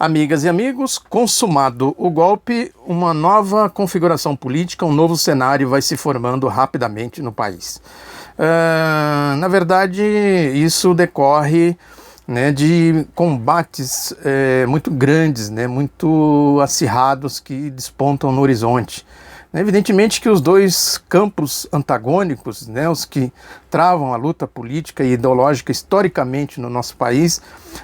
Amigas e amigos, consumado o golpe, uma nova configuração política, um novo cenário vai se formando rapidamente no país. Na verdade, isso decorre, né, de combates muito grandes, né, muito acirrados que despontam no horizonte. Evidentemente que os dois campos antagônicos, né, os que travam a luta política e ideológica historicamente no nosso país,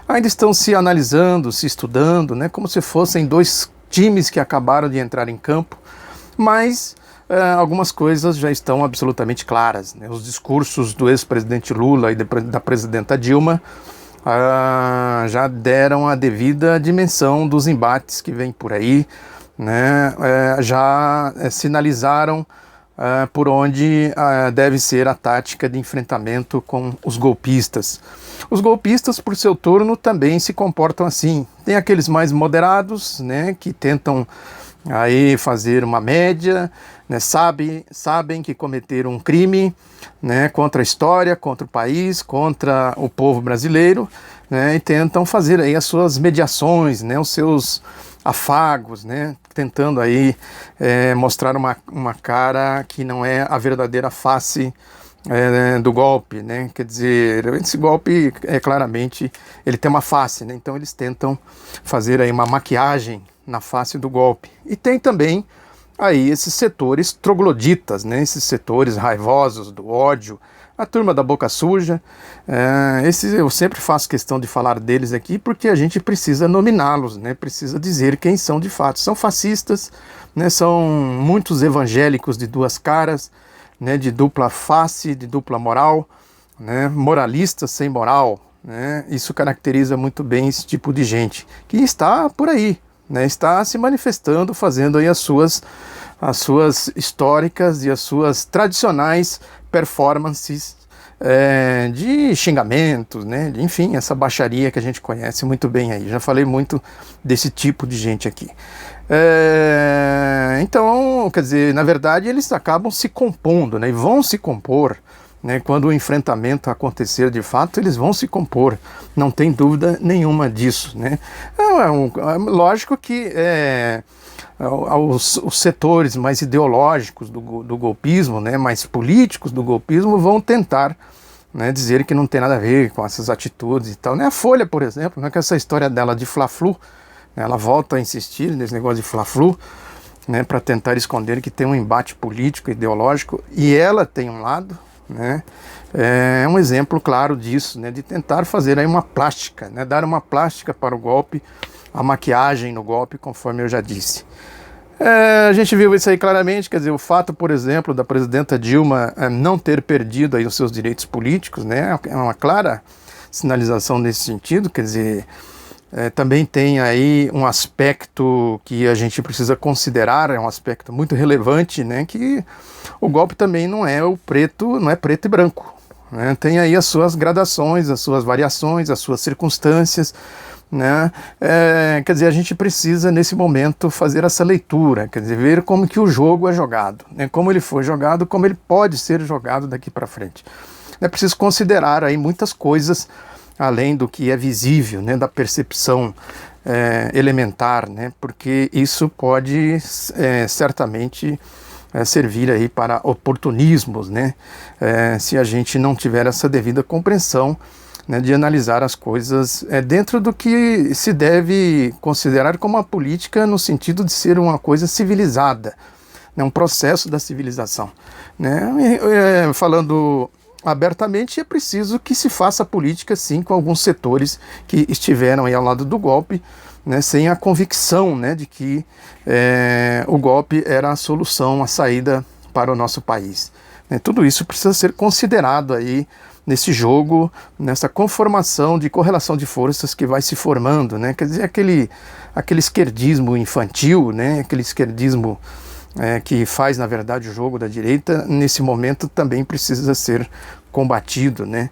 ainda estão se analisando, se estudando, né, como se fossem dois times que acabaram de entrar em campo, mas algumas coisas já estão absolutamente claras, né? Os discursos do ex-presidente Lula e da presidenta Dilma já deram a devida dimensão dos embates que vêm por aí, né? Já sinalizaram por onde deve ser a tática de enfrentamento com os golpistas. Os golpistas, por seu turno, também se comportam assim. Tem aqueles mais moderados, né, que tentam aí fazer uma média, né, sabem que cometeram um crime, né, contra a história, contra o país, contra o povo brasileiro, né, e tentam fazer aí as suas mediações, né, os seus afagos, né, tentando aí mostrar uma cara que não é a verdadeira face do golpe, né? Quer dizer, esse golpe claramente ele tem uma face, né? Então eles tentam fazer aí uma maquiagem na face do golpe. E tem também aí esses setores trogloditas, né? Esses setores raivosos do ódio, a turma da boca suja. Esses eu sempre faço questão de falar deles aqui porque a gente precisa nominá-los, né? Precisa dizer quem são de fato. São fascistas, né? São muitos evangélicos de duas caras, né, de dupla face, de dupla moral, né, moralistas sem moral, né, isso caracteriza muito bem esse tipo de gente, que está por aí, né, está se manifestando, fazendo aí as suas históricas e as suas tradicionais performances de xingamentos, né, enfim, essa baixaria que a gente conhece muito bem aí. Já falei muito desse tipo de gente aqui. Então, quer dizer, na verdade eles acabam se compondo, né, e vão se compor, né, quando o enfrentamento acontecer de fato, eles vão se compor, não tem dúvida nenhuma disso, né. Lógico que os setores mais ideológicos do golpismo, né, mais políticos do golpismo, vão tentar, né, dizer que não tem nada a ver com essas atitudes e tal, né. A Folha, por exemplo, né, com essa história dela de Fla-Flu, ela volta a insistir nesse negócio de Fla-Flu, né, para tentar esconder que tem um embate político, ideológico, e ela tem um lado, né, é um exemplo claro disso, né, de tentar fazer aí uma plástica, né, dar uma plástica para o golpe, a maquiagem no golpe, conforme eu já disse. A gente viu isso aí claramente, quer dizer, o fato, por exemplo, da presidenta Dilma não ter perdido aí os seus direitos políticos, né, é uma clara sinalização nesse sentido, quer dizer, também tem aí um aspecto que a gente precisa considerar, é um aspecto muito relevante, né, que o golpe também não é preto e branco, né, tem aí as suas gradações, as suas variações, as suas circunstâncias, né, quer dizer, a gente precisa nesse momento fazer essa leitura, quer dizer, ver como que o jogo é jogado, né, como ele foi jogado, como ele pode ser jogado daqui para frente. É preciso considerar aí muitas coisas, além do que é visível, né, da percepção elementar, né, porque isso pode certamente servir aí para oportunismos, né, se a gente não tiver essa devida compreensão, né, de analisar as coisas dentro do que se deve considerar como a política no sentido de ser uma coisa civilizada, né, um processo da civilização, né, falando abertamente, é preciso que se faça política sim com alguns setores que estiveram aí ao lado do golpe, né, sem a convicção, né, de que o golpe era a solução, a saída para o nosso país, né. Tudo isso precisa ser considerado aí nesse jogo, nessa conformação de correlação de forças que vai se formando, né, quer dizer, aquele esquerdismo infantil, né, aquele esquerdismo que faz, na verdade, o jogo da direita, nesse momento também precisa ser combatido, né?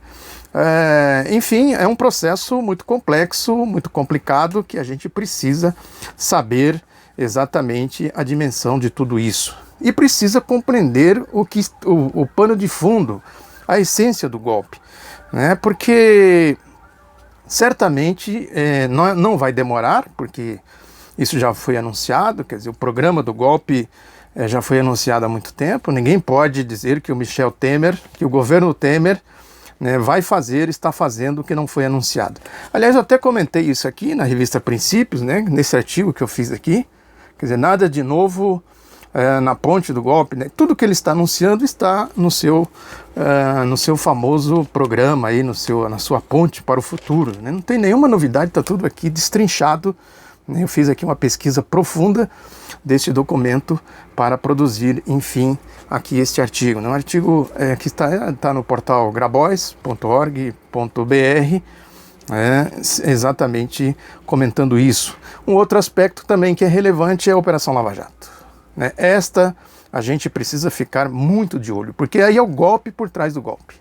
Enfim, é um processo muito complexo, muito complicado, que a gente precisa saber exatamente a dimensão de tudo isso. E precisa compreender o pano de fundo, a essência do golpe, né? Porque certamente não vai demorar, porque isso já foi anunciado, quer dizer, o programa do golpe já foi anunciado há muito tempo. Ninguém pode dizer que o Michel Temer, que o governo Temer, né, vai fazer, está fazendo o que não foi anunciado. Aliás, eu até comentei isso aqui na revista Princípios, né, nesse artigo que eu fiz aqui. Quer dizer, nada de novo na ponte do golpe, né? Tudo que ele está anunciando está no seu famoso programa, aí, na sua ponte para o futuro, né? Não tem nenhuma novidade, está tudo aqui destrinchado. Eu fiz aqui uma pesquisa profunda deste documento para produzir, enfim, aqui este artigo. Um artigo que está no portal grabois.org.br, exatamente comentando isso. Um outro aspecto também que é relevante é a Operação Lava Jato. Esta a gente precisa ficar muito de olho, porque aí é o golpe por trás do golpe.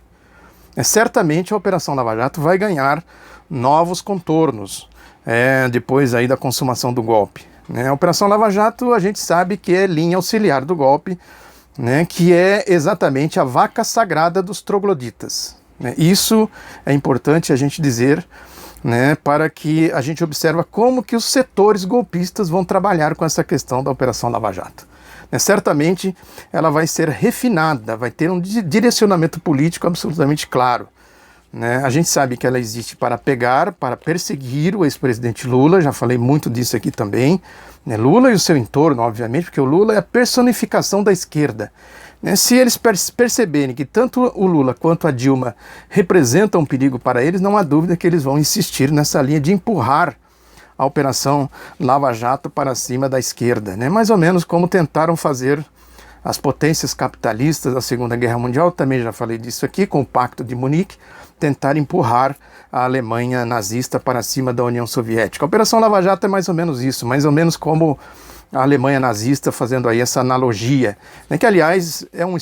Certamente a Operação Lava Jato vai ganhar novos contornos depois aí da consumação do golpe. A Operação Lava Jato a gente sabe que é linha auxiliar do golpe, que é exatamente a vaca sagrada dos trogloditas. Isso é importante a gente dizer, para que a gente observe como que os setores golpistas vão trabalhar com essa questão da Operação Lava Jato. Certamente ela vai ser refinada, vai ter um direcionamento político absolutamente claro. A gente sabe que ela existe para pegar, para perseguir o ex-presidente Lula, já falei muito disso aqui também, Lula e o seu entorno, obviamente, porque o Lula é a personificação da esquerda. Se eles perceberem que tanto o Lula quanto a Dilma representam um perigo para eles, não há dúvida que eles vão insistir nessa linha de empurrar a Operação Lava Jato para cima da esquerda, mais ou menos como tentaram fazer as potências capitalistas da Segunda Guerra Mundial, também já falei disso aqui, com o Pacto de Munique, tentar empurrar a Alemanha nazista para cima da União Soviética. A Operação Lava Jato é mais ou menos isso, mais ou menos como a Alemanha nazista, fazendo aí essa analogia, que aliás é um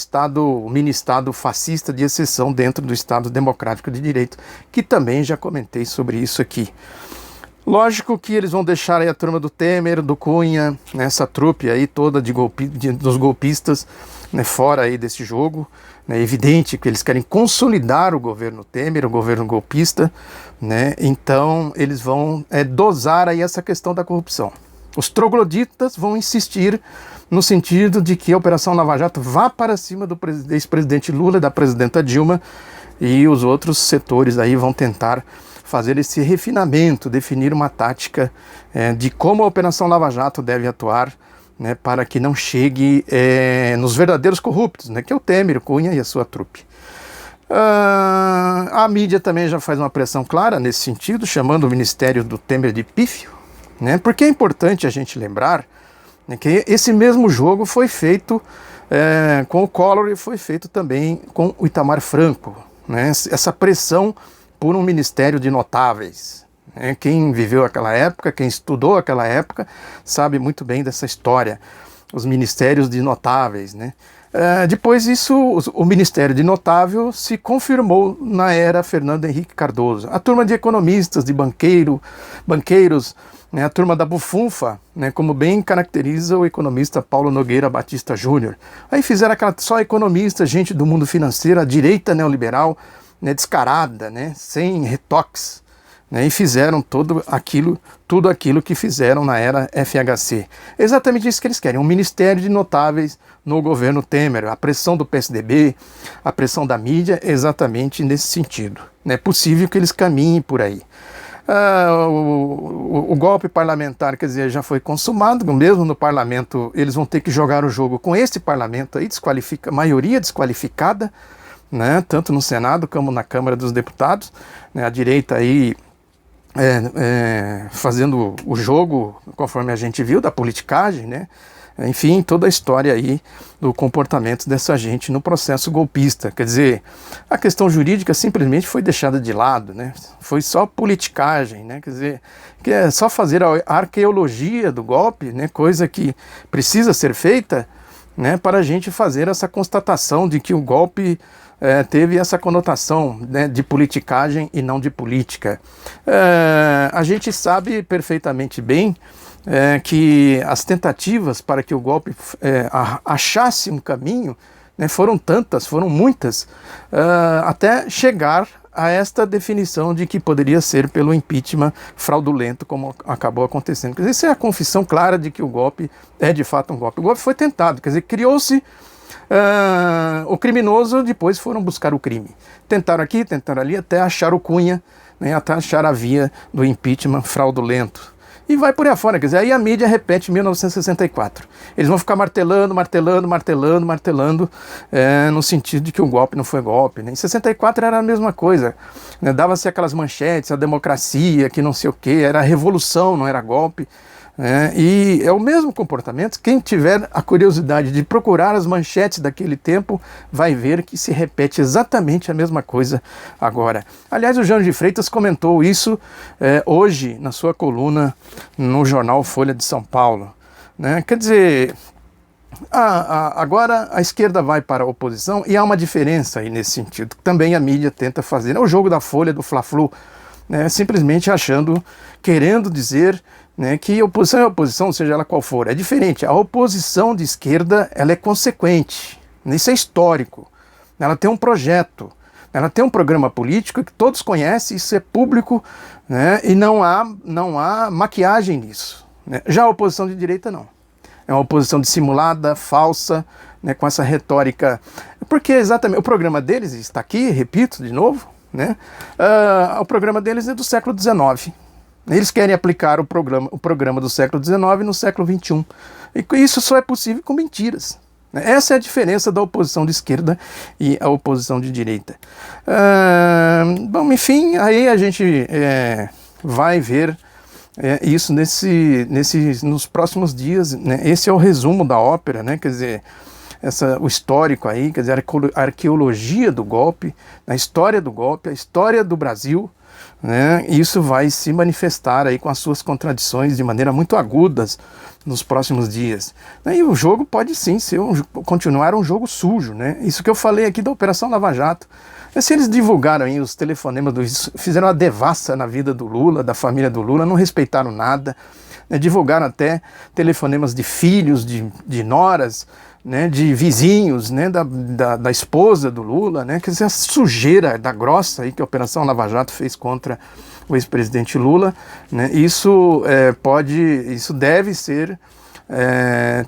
mini-estado fascista de exceção dentro do Estado Democrático de Direito, que também já comentei sobre isso aqui. Lógico que eles vão deixar aí a turma do Temer, do Cunha, essa trupe aí toda dos golpistas, fora aí desse jogo. É evidente que eles querem consolidar o governo Temer, o governo golpista, então eles vão dosar aí essa questão da corrupção. Os trogloditas vão insistir no sentido de que a Operação Lava Jato vá para cima do ex-presidente Lula e da presidenta Dilma, e os outros setores aí vão tentar fazer esse refinamento, definir uma tática de como a Operação Lava Jato deve atuar, para que não chegue nos verdadeiros corruptos, que é o Temer, o Cunha e a sua trupe. A mídia também já faz uma pressão clara nesse sentido, chamando o Ministério do Temer de pífio, porque é importante a gente lembrar que esse mesmo jogo foi feito com o Collor e foi feito também com o Itamar Franco, essa pressão por um ministério de notáveis. Quem viveu aquela época, quem estudou aquela época, sabe muito bem dessa história, os ministérios de notáveis. Depois isso, o Ministério de Notável se confirmou na era Fernando Henrique Cardoso. A turma de economistas, de banqueiros, a turma da bufunfa, como bem caracteriza o economista Paulo Nogueira Batista Júnior. Aí fizeram aquela só economista, gente do mundo financeiro, a direita neoliberal, descarada, sem retoques, e fizeram tudo aquilo que fizeram na era FHC. Exatamente isso que eles querem, um ministério de notáveis no governo Temer, a pressão do PSDB, a pressão da mídia, exatamente nesse sentido. É possível que eles caminhem por aí. O golpe parlamentar, quer dizer, já foi consumado, mesmo no parlamento eles vão ter que jogar o jogo com esse parlamento aí, maioria desqualificada, tanto no Senado como na Câmara dos Deputados, a direita aí fazendo o jogo, conforme a gente viu, da politicagem, enfim, toda a história aí do comportamento dessa gente no processo golpista. Quer dizer, a questão jurídica simplesmente foi deixada de lado, foi só politicagem, quer dizer, que é só fazer a arqueologia do golpe, coisa que precisa ser feita, para a gente fazer essa constatação de que o golpe teve essa conotação de politicagem e não de política. A gente sabe perfeitamente bem que as tentativas para que o golpe achasse um caminho foram tantas, foram muitas, até chegar a esta definição de que poderia ser pelo impeachment fraudulento, como acabou acontecendo. Quer dizer, isso é a confissão clara de que o golpe é de fato um golpe. O golpe foi tentado, quer dizer, criou-se o criminoso, depois foram buscar o crime. Tentaram aqui, tentaram ali, até achar o Cunha, né, até achar a via do impeachment fraudulento. E vai por aí afora, quer dizer, aí a mídia repete 1964. Eles vão ficar martelando, no sentido de que o golpe não foi golpe, né? Em 64 era a mesma coisa, né? Dava-se aquelas manchetes, a democracia, que não sei o que, era a revolução, não era golpe. E é o mesmo comportamento. Quem tiver a curiosidade de procurar as manchetes daquele tempo vai ver que se repete exatamente a mesma coisa agora. Aliás, o Jânio de Freitas comentou isso hoje na sua coluna no jornal Folha de São Paulo, né? Quer dizer, agora a esquerda vai para a oposição e há uma diferença aí nesse sentido. Também a mídia tenta fazer. É o jogo da Folha, do Fla-Flu, né? Simplesmente querendo dizer, né, que oposição é oposição, seja ela qual for. É diferente. A oposição de esquerda, ela é consequente. Isso é histórico. Ela tem um projeto. Ela tem um programa político que todos conhecem, isso é público, né, e não há maquiagem nisso, né? Já a oposição de direita não. É uma oposição dissimulada, falsa, né, com essa retórica. Porque exatamente o programa deles está aqui, repito de novo, né? O programa deles é do século XIX. Eles querem aplicar o programa do século XIX no século XXI. E isso só é possível com mentiras. Essa é a diferença da oposição de esquerda e a oposição de direita. Bom, enfim, aí a gente vai ver isso nos próximos dias, né? Esse é o resumo da ópera, né? Quer dizer, o histórico aí, quer dizer, a arqueologia do golpe, a história do golpe, a história do Brasil, né? Isso vai se manifestar aí com as suas contradições de maneira muito agudas nos próximos dias. E o jogo pode sim continuar um jogo sujo, né? Isso que eu falei aqui da Operação Lava Jato. Se eles divulgaram aí os telefonemas, fizeram uma devassa na vida do Lula, da família do Lula, não respeitaram nada, né? Divulgaram até telefonemas de filhos, de noras, né, de vizinhos, né, da esposa do Lula, né, quer dizer, a sujeira da grossa aí que a Operação Lava Jato fez contra o ex-presidente Lula, né, isso deve ser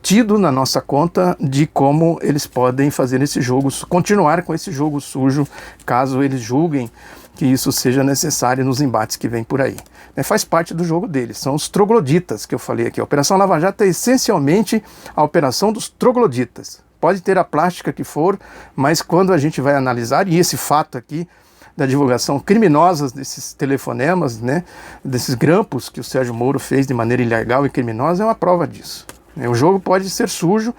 tido na nossa conta de como eles podem fazer esse jogo, continuar com esse jogo sujo, caso eles julguem que isso seja necessário nos embates que vêm por aí. Faz parte do jogo deles, são os trogloditas que eu falei aqui. A Operação Lava Jato é essencialmente a operação dos trogloditas. Pode ter a plástica que for, mas quando a gente vai analisar, e esse fato aqui da divulgação criminosa desses telefonemas, né, desses grampos que o Sérgio Moro fez de maneira ilegal e criminosa, é uma prova disso. O jogo pode ser sujo,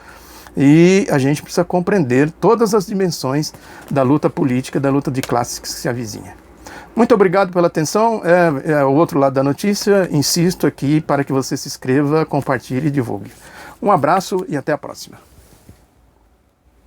e a gente precisa compreender todas as dimensões da luta política, da luta de classes que se avizinha. Muito obrigado pela atenção. O outro lado da notícia. Insisto aqui para que você se inscreva, compartilhe e divulgue. Um abraço e até a próxima.